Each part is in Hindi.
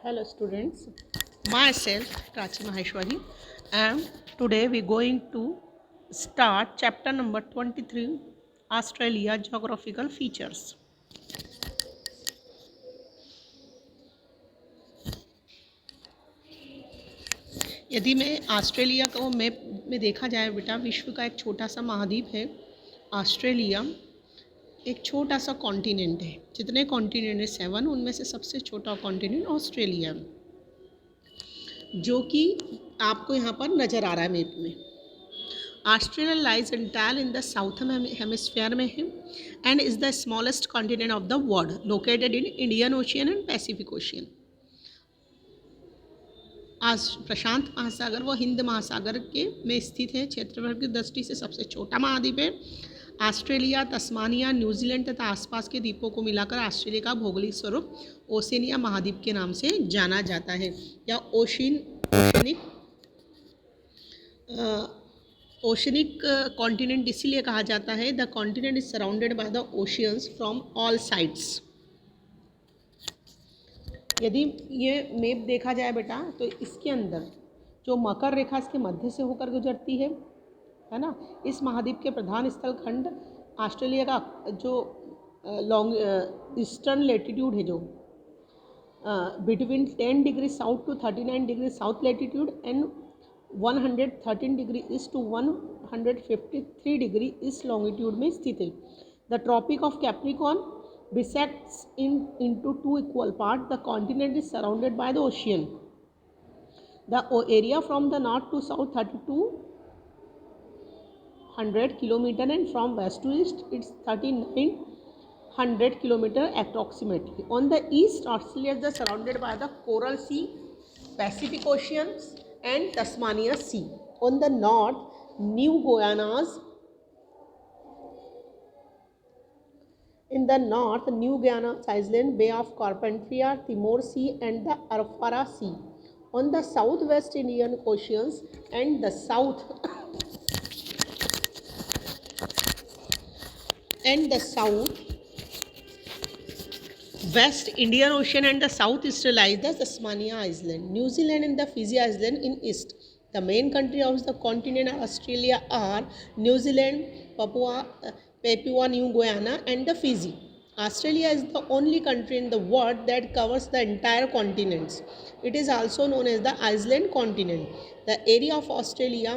Hello students, myself Prachi Maheshwari and today we going to start chapter number 23 Australia Geographical Features. यदि मैं ऑस्ट्रेलिया को मैप में देखा जाए बेटा, विश्व का एक छोटा सा महाद्वीप है ऑस्ट्रेलिया। एक छोटा सा कॉन्टिनेंट है। जितने कॉन्टिनेंट है 7, उनमें से सबसे छोटा कॉन्टिनेंट ऑस्ट्रेलिया, जो कि आपको यहाँ पर नज़र आ रहा है मैप में। Australia lies entire in the southern hemisphere में है and is the smallest continent of the world, located in Indian ocean and Pacific ocean. आज प्रशांत महासागर व हिंद महासागर के में स्थित है। क्षेत्रफल की दृष्टि से सबसे छोटा महाद्वीप है। ऑस्ट्रेलिया, तस्मानिया, न्यूजीलैंड तथा आसपास के द्वीपों को मिलाकर ऑस्ट्रेलिया का भौगोलिक स्वरूप ओशिनिया महाद्वीप के नाम से जाना जाता है, या ओशनिक कॉन्टिनेंट इसीलिए कहा जाता है। The continent is surrounded by the oceans from all sides. यदि ये मैप देखा जाए बेटा, तो इसके अंदर जो मकर रेखा इसके मध्य से होकर गुजरती है ना। इस महाद्वीप के प्रधान स्थल खंड ऑस्ट्रेलिया का जो लॉन्ग ईस्टर्न लेटीट्यूड है, जो between 10 degree south to 39 degree south latitude and 113 degree east to 153 degree east longitude में स्थित है। The tropic of Capricorn bisects into two equal parts. The continent is surrounded by the ocean. The area from the north to south 3200 kilometer and from west to east it's 3900 kilometer approximately. On the east, Australia is surrounded by the Coral Sea, Pacific Oceans and Tasmania Sea. On the north, New Guiana's in the north, New Guiana Island, Bay of Carpentria, Timor Sea and the Arafura Sea. On the southwest Indian Oceans and the southwest Indian Ocean and the southeast lies the Tasmania Island. New Zealand and the Fiji Island in east. The main country of the continent Australia are New Zealand, Papua New Guinea and the Fiji. Australia is the only country in the world that covers the entire continents. It is also known as the island continent. The area of Australia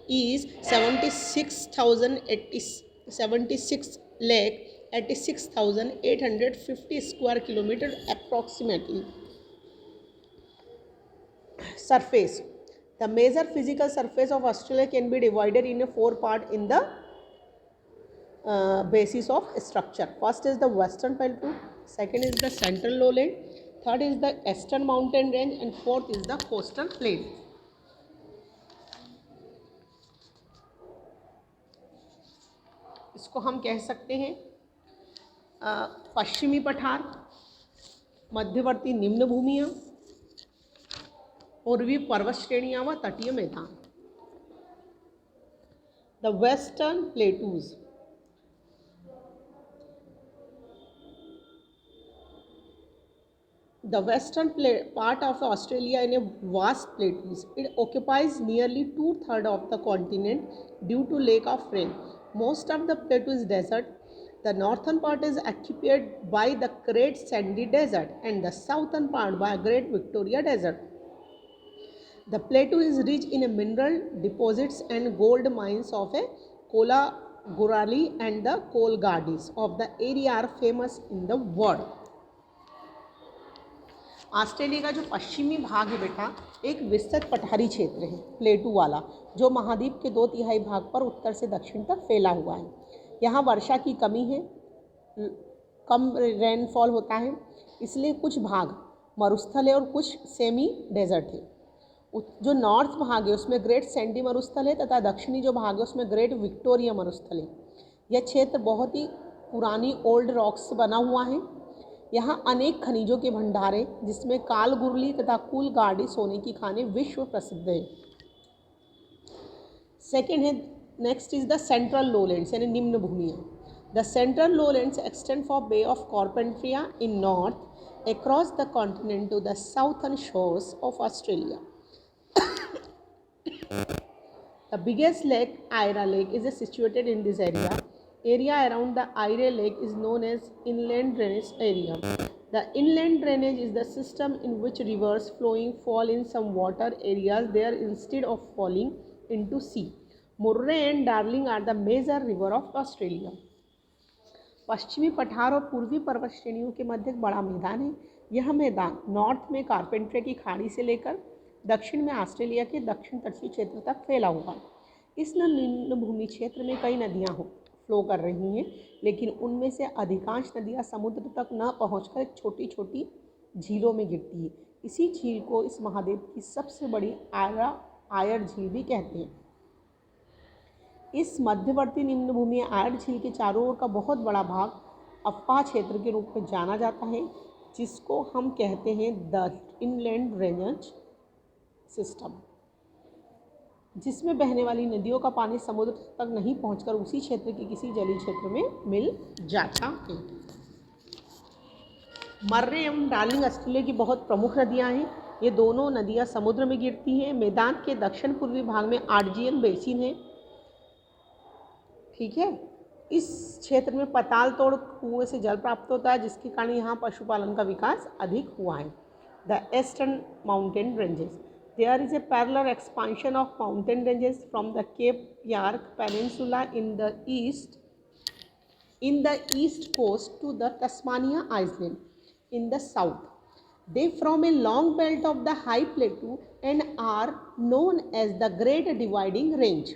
is 76,850 square kilometer approximately. Surface. The major physical surface of Australia can be divided in 4 parts in the basis of structure. First is the western plateau, second is the central lowland, third is the eastern mountain range and fourth is the coastal plain. इसको हम कह सकते हैं पश्चिमी पठार, मध्यवर्ती निम्न भूमियाँ, पूर्वी पर्वत श्रेणियाँ व तटीय मैदान। The western plateaus. The western part of Australia in a vast plateaus. It occupies nearly 2/3 of the continent due to lack of rain. Most of the plateau is desert. The northern part is occupied by the Great Sandy Desert and the southern part by Great Victoria Desert. The plateau is rich in mineral deposits and gold mines of a Coolgardie and the Coolgardies of the area are famous in the world. Australia का जो पश्चिमी भाग है बेटा, एक विस्तृत पठारी क्षेत्र है प्लेटू वाला, जो महाद्वीप के 2/3 भाग पर उत्तर से दक्षिण तक फैला हुआ है। यहाँ वर्षा की कमी है, कम रेनफॉल होता है, इसलिए कुछ भाग मरुस्थल है और कुछ सेमी डेजर्ट है। जो नॉर्थ भाग है उसमें ग्रेट सैंडी मरुस्थल है तथा दक्षिणी जो भाग है उसमें ग्रेट विक्टोरिया मरुस्थल है। यह क्षेत्र बहुत ही पुरानी ओल्ड रॉक्स से बना हुआ है। यहाँ अनेक खनिजों के भंडार हैं, जिसमें कालगुरली तथा कूलगार्डी सोने की खानें विश्व प्रसिद्ध है। सेकेंड है, नेक्स्ट इज द सेंट्रल लोलैंड्स यानी निम्न भूमियाँ। The central lowlands extend from Bay of Carpentaria in north across the continent to the southern shores of Australia. The biggest lake, Eyre Lake, is situated in this area. Area around the Eyre Lake is known as inland drainage area. The inland drainage is the system in which rivers flowing fall in some water areas there instead of falling into sea. Murray and Darling are the major river of Australia. पश्चिमी पठार और पूर्वी पर्वत श्रेणियों के मध्य एक बड़ा मैदान है। यह मैदान नॉर्थ में कारपेंटर की खाड़ी से लेकर दक्षिण में ऑस्ट्रेलिया के दक्षिण तटीय क्षेत्र तक फैला हुआ है। इस निम्न भूमि क्षेत्र में कई नदियां फ्लो कर रही हैं, लेकिन उनमें से अधिकांश नदियां समुद्र तक न पहुंचकर छोटी छोटी झीलों में गिरती है। इसी झील को इस महाद्वीप की सबसे बड़ी आयर झील भी कहते हैं। इस मध्यवर्ती निम्न भूमि आयर झील के चारों ओर का बहुत बड़ा भाग अप्पा क्षेत्र के रूप में जाना जाता है, जिसको हम कहते हैं द इनलैंड ड्रेनेज सिस्टम, जिसमें बहने वाली नदियों का पानी समुद्र तक नहीं पहुंचकर उसी क्षेत्र के किसी जलीय क्षेत्र में मिल जाता है। मर्रे एवं डार्लिंग ऑस्ट्रेलिया की बहुत प्रमुख नदियां हैं। ये दोनों नदियां समुद्र में गिरती हैं। मैदान के दक्षिण पूर्वी भाग में आर्जियन बेसिन है। ठीक है, इस क्षेत्र में पताल तोड़ कुएं से जल प्राप्त होता है, जिसके कारण यहाँ पशुपालन का विकास अधिक हुआ है। The eastern mountain ranges, there is a parallel expansion of mountain ranges from the Cape York peninsula in the east coast to the Tasmania island in the south. They form a long belt of the high plateau and are known as the Great Dividing Range.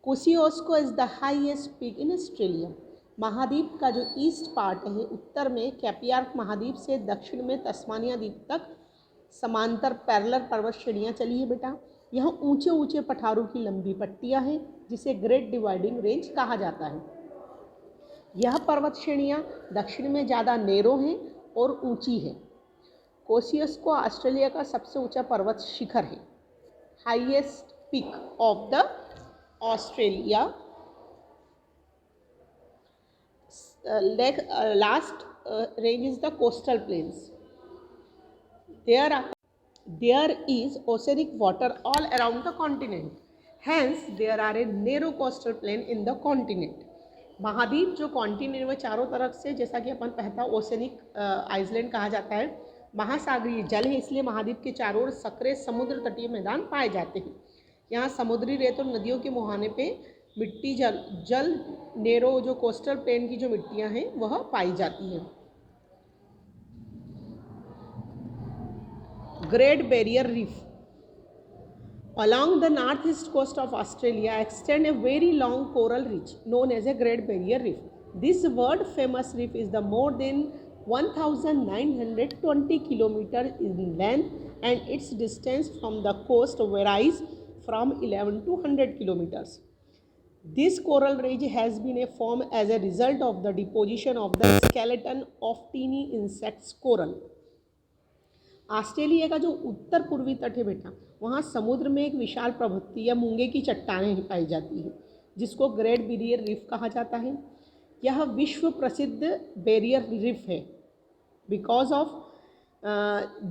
कोसियोस्को is the highest peak in Australia. महाद्वीप का जो ईस्ट पार्ट है, उत्तर में कैपियार्क महाद्वीप से दक्षिण में तस्मानिया द्वीप तक समांतर पैरेलल पर्वत श्रेणियाँ चली है बेटा। यहाँ ऊंचे ऊंचे पठारों की लंबी पट्टियाँ हैं, जिसे ग्रेट डिवाइडिंग रेंज कहा जाता है। यह पर्वत श्रेणियाँ दक्षिण में ज़्यादा नैरो हैं और ऊंची है। कोसियोस्को ऑस्ट्रेलिया का सबसे ऊंचा पर्वत शिखर है, highest peak of the Australia. Last range is the coastal planes. There is oceanic water all around the continent. Hence, there are a narrow coastal plain in the continent. महाद्वीप जो कॉन्टिनेंट में चारों तरफ से, जैसा कि अपन पहता ओसेनिक आइलैंड कहा जाता है, महासागरीय जल है, इसलिए महाद्वीप के चारों ओर सक्रिय समुद्र तटीय मैदान पाए जाते हैं। यहाँ समुद्री रेत और नदियों के मुहाने पे मिट्टी जल नेरो जो कोस्टल प्लेन की जो मिट्टियाँ हैं वह पाई जाती हैं। Great barrier reef along the northeast coast of Australia extend a very long coral reef known as a Great Barrier Reef. This world famous reef is the more than 1920 kilometers in length, and its distance from the coast varies from 11 to 100 kilometers. This coral reef has been formed as a result of the deposition of the skeleton of teeny insects coral. Australia का जो उत्तर पूर्वी तट है बेटा, वहाँ समुद्र में एक विशाल प्रवृत्ति या मूंगे की चट्टानें पाई जाती हैं, जिसको ग्रेट बैरियर रीफ कहा जाता है। यह विश्व प्रसिद्ध बैरियर रीफ है बिकॉज ऑफ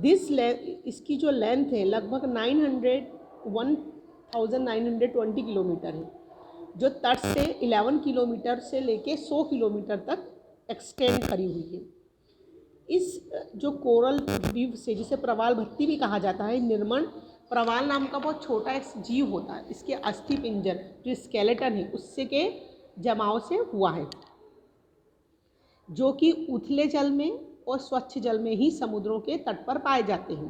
दिस इसकी जो लेंथ है लगभग 1920 किलोमीटर है, जो तट से 11 किलोमीटर से लेके 100 किलोमीटर तक एक्सटेंड करी हुई है। इस जो कोरल रीफ से, जिसे प्रवाल भत्ती भी कहा जाता है, निर्माण प्रवाल नाम का बहुत छोटा एक जीव होता है, इसके अस्थि पिंजर जो स्केलेटन है उससे के जमाव से हुआ है, जो कि उथले जल में और स्वच्छ जल में ही समुद्रों के तट पर पाए जाते हैं।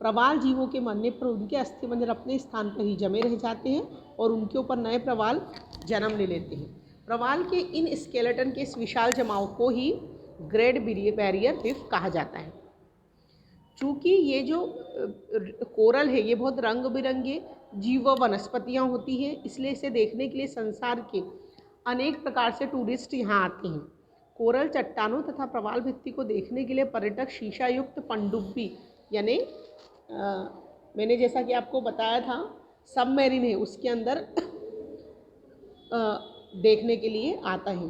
प्रवाल जीवों के मरने पर उनके अस्थि पिंजर अपने स्थान पर ही जमे रह जाते हैं और उनके ऊपर नए प्रवाल जन्म ले लेते हैं। प्रवाल के इन स्केलेटन के इस विशाल जमाव को ही ग्रेट बैरियर रीफ कहा जाता है। चूँकि ये जो कोरल है ये बहुत रंग बिरंगे जीव व वनस्पतियाँ होती हैं, इसलिए इसे देखने के लिए संसार के अनेक प्रकार से टूरिस्ट यहाँ आते हैं। कोरल चट्टानों तथा प्रवाल भित्ति को देखने के लिए पर्यटक शीशा युक्त पनडुब्बी यानी मैंने जैसा कि आपको बताया था सबमरीन है उसके अंदर देखने के लिए आता है।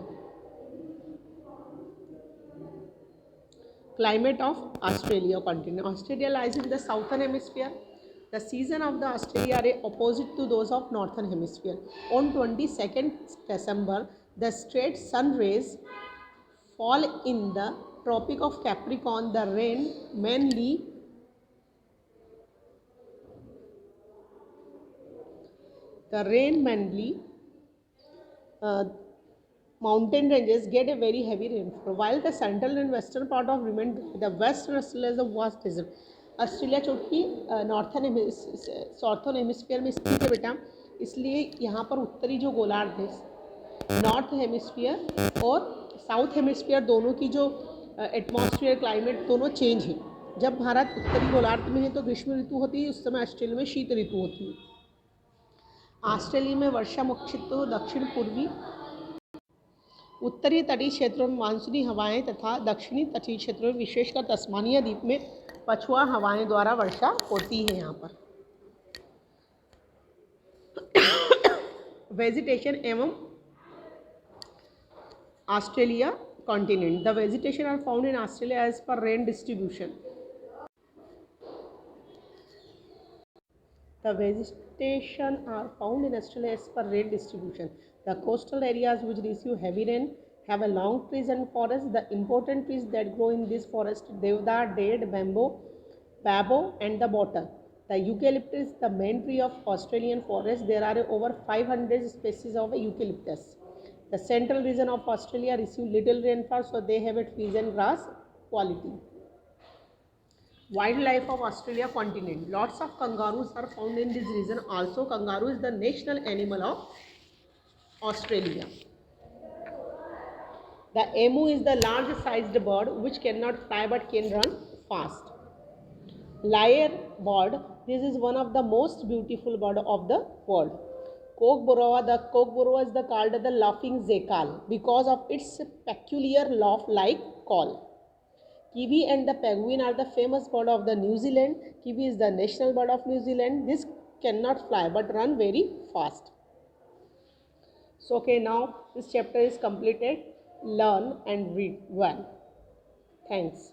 Climate of Australia continent. Australia lies in the southern hemisphere. The season of the Australia are opposite to those of northern hemisphere. On 22nd December, the straight sun rays fall in the Tropic of Capricorn. The rain mainly uh, mountain ranges get a very heavy rainfall, while the central and western part of remain dry. The western Australia is a vast desert. Australia चूँकि साउथर्न हेमिस्फीयर में स्थित है बेटा, इसलिए यहाँ पर उत्तरी जो गोलार्ध है, नॉर्थ हेमिस्फीयर और साउथ हेमिस्फीयर दोनों की जो एटमॉस्फेयर क्लाइमेट दोनों चेंज है। जब भारत उत्तरी गोलार्ध में है तो ग्रीष्म ऋतु होती है, उस समय ऑस्ट्रेलिया में शीत ऋतु होती है। ऑस्ट्रेलिया में वर्षा मुख्यतः दक्षिण पूर्वी उत्तरी तटीय क्षेत्रों में मानसूनी हवाएं तथा दक्षिणी तटीय क्षेत्रों में विशेषकर तस्मानिया द्वीप में पछुआ हवाएं द्वारा वर्षा होती है। यहाँ पर वेजिटेशन एवं Australia continent. The vegetation are found in Australia as per rain distribution. The vegetation are found in Australia as per rain distribution. The coastal areas which receive heavy rain have a long trees and forests. The important trees that grow in this forest: deodar, date, bamboo, and the bottle. The eucalyptus is the main tree of Australian forest. There are over 500 species of eucalyptus. The central region of Australia receive little rainfall, so they have a trees and grass quality. Wildlife of Australia continent. Lots of kangaroos are found in this region. Also, kangaroo is the national animal of Australia. The emu is the large sized bird which cannot fly but can run fast. Lyre bird. This is one of the most beautiful bird of the world. Kookaburra. The kookaburra is called the laughing jackal because of its peculiar laugh-like call. Kiwi and the penguin are the famous bird of the New Zealand. Kiwi is the national bird of New Zealand. This cannot fly but run very fast. So okay, now this chapter is completed. Learn and read well. Thanks.